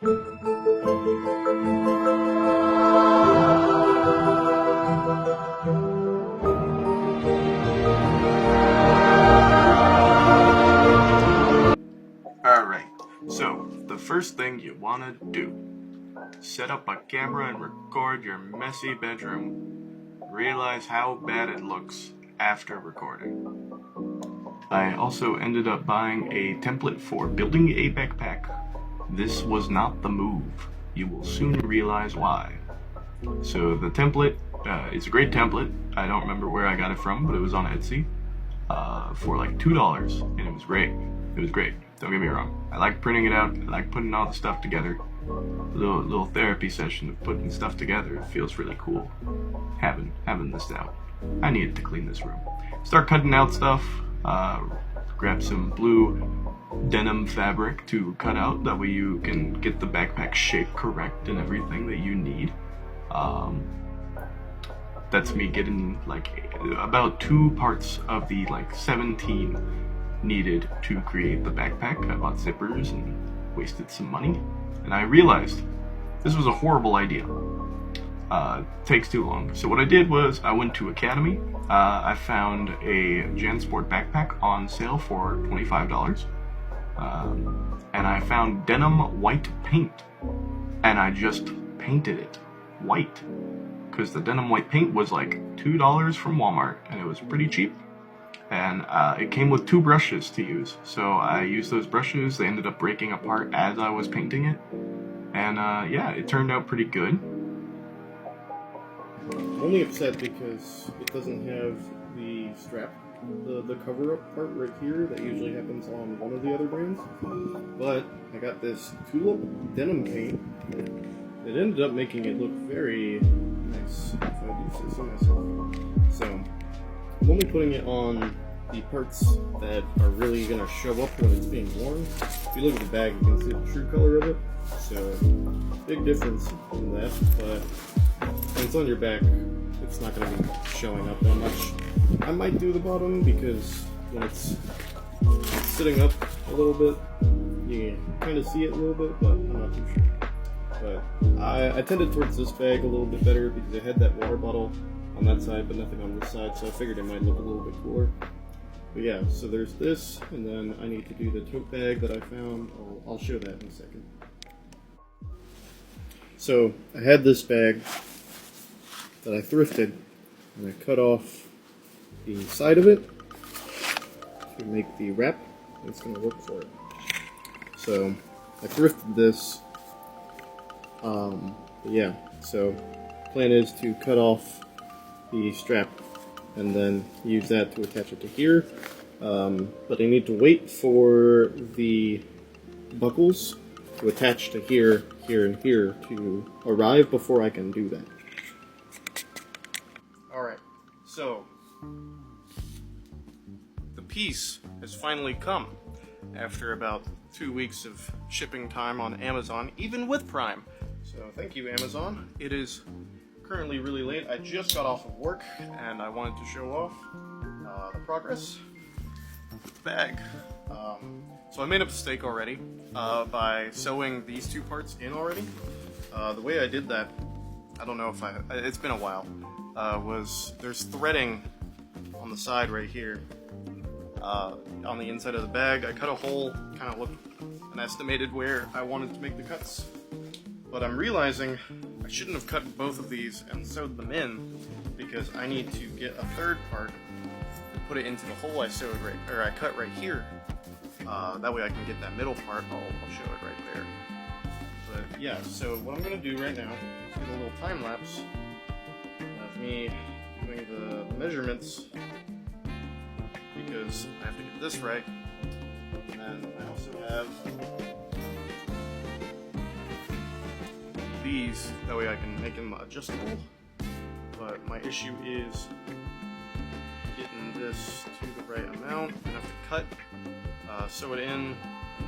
Alright, so the first thing you want to do, set up a camera and record your messy bedroom. Realize how bad it looks after recording. I also ended up buying a template for building a backpack. This was not the move. You will soon realize why. So the template, it's a great template. I don't remember where I got it from, but it was on Etsy for like $2, and it was great. It was great. Don't get me wrong. I like printing it out. I like putting all the stuff together. A little therapy session of putting stuff together. It feels really cool. Having this out. I needed to clean this room. Start cutting out stuff. Grab some blue denim fabric to cut out. That way you can get the backpack shape correct and everything that you need. That's me getting like about 2 parts of the like 17 needed to create the backpack. I bought zippers and wasted some money, and I realized this was a horrible idea. Takes too long. So what I did was I went to Academy. I found a JanSport backpack on sale for $25, and I found denim white paint, and I just painted it white because the denim white paint was like $2 from Walmart, and it was pretty cheap. And it came with 2 brushes to use, so I used those brushes. They ended up breaking apart as I was painting it, and yeah, it turned out pretty good. I'm only upset because it doesn't have the strap, the cover-up part right here that usually happens on one of the other brands. But I got this tulip denim paint. It ended up making it look very nice, if I do say so myself. So I'm only putting it on the parts that are really going to show up when it's being worn. If you look at the bag, you can see the true color of it. So big difference in that, but when it's on your back, it's not going to be showing up that much. I might do the bottom because when it's sitting up a little bit, you can kind of see it a little bit, but I'm not too sure. But I tended towards this bag a little bit better because it had that water bottle on that side, but nothing on this side, so I figured it might look a little bit cooler. But yeah, so there's this, and then I need to do the tote bag that I found. I'll show that in a second. So I had this bag that I thrifted, and I cut off the side of it to make the wrap. It's going to work for it. So I thrifted this. Yeah, so plan is to cut off the strap and then use that to attach it to here. But I need to wait for the buckles to attach to here, here, and here to arrive before I can do that. Alright, so the piece has finally come after about 2 weeks of shipping time on Amazon, even with Prime. So thank you, Amazon. It is currently really late. I just got off of work and I wanted to show off the progress of the bag. So I made a mistake already by sewing these 2 parts in already. The way I did that, I don't know if it's been a while, was there's threading on the side right here on the inside of the bag. I cut a hole, kind of looked and estimated where I wanted to make the cuts. But I'm realizing I shouldn't have cut both of these and sewed them in because I need to get a 3rd part and put it into the hole I cut right here. That way I can get that middle part. I'll show it right there. But yeah, so what I'm gonna do right now is get a little time lapse of me doing the measurements because I have to get this right. And then I also have these, that way I can make them adjustable. But my issue is getting this to the right amount. I have to cut, sew it in, and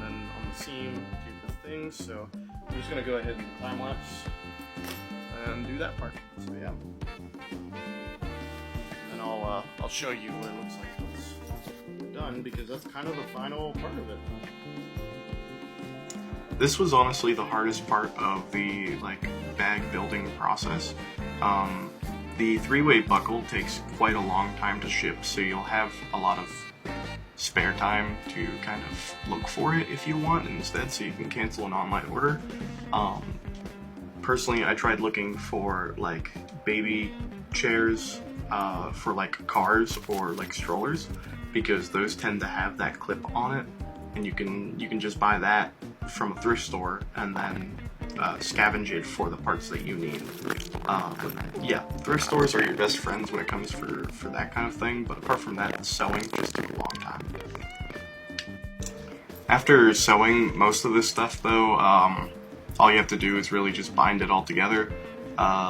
then on the seam do the things. So I'm just gonna go ahead and time lapse and do that part. So yeah, and I'll show you what it looks like when it's done, because that's kind of the final part of it. this was honestly the hardest part of the bag building process. The three-way buckle takes quite a long time to ship, so you'll have a lot of spare time to kind of look for it if you want instead, so you can cancel an online order. Personally, I tried looking for baby chairs for cars or strollers, because those tend to have that clip on it, and you can just buy that from a thrift store and then scavenge it for the parts that you need. Yeah, thrift stores are your best friends when it comes for that kind of thing, but apart from that, sewing just took a long time. After sewing most of this stuff though, all you have to do is really just bind it all together,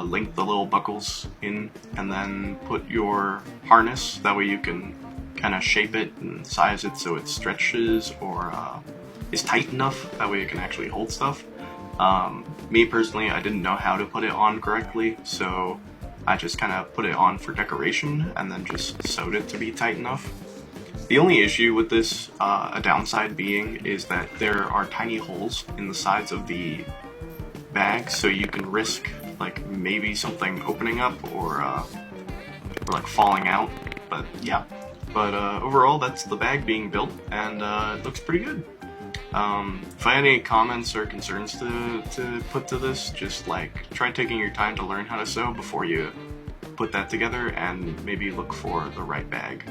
link the little buckles in, and then put your harness, that way you can kind of shape it and size it so it stretches or is tight enough, that way it can actually hold stuff. Me personally, I didn't know how to put it on correctly, so I just kind of put it on for decoration and then just sewed it to be tight enough. The only issue with this, a downside being, is that there are tiny holes in the sides of the bag, so you can risk maybe something opening up or falling out. But yeah, overall that's the bag being built, and it looks pretty good. If I had any comments or concerns to put to this, just try taking your time to learn how to sew before you put that together, and maybe look for the right bag.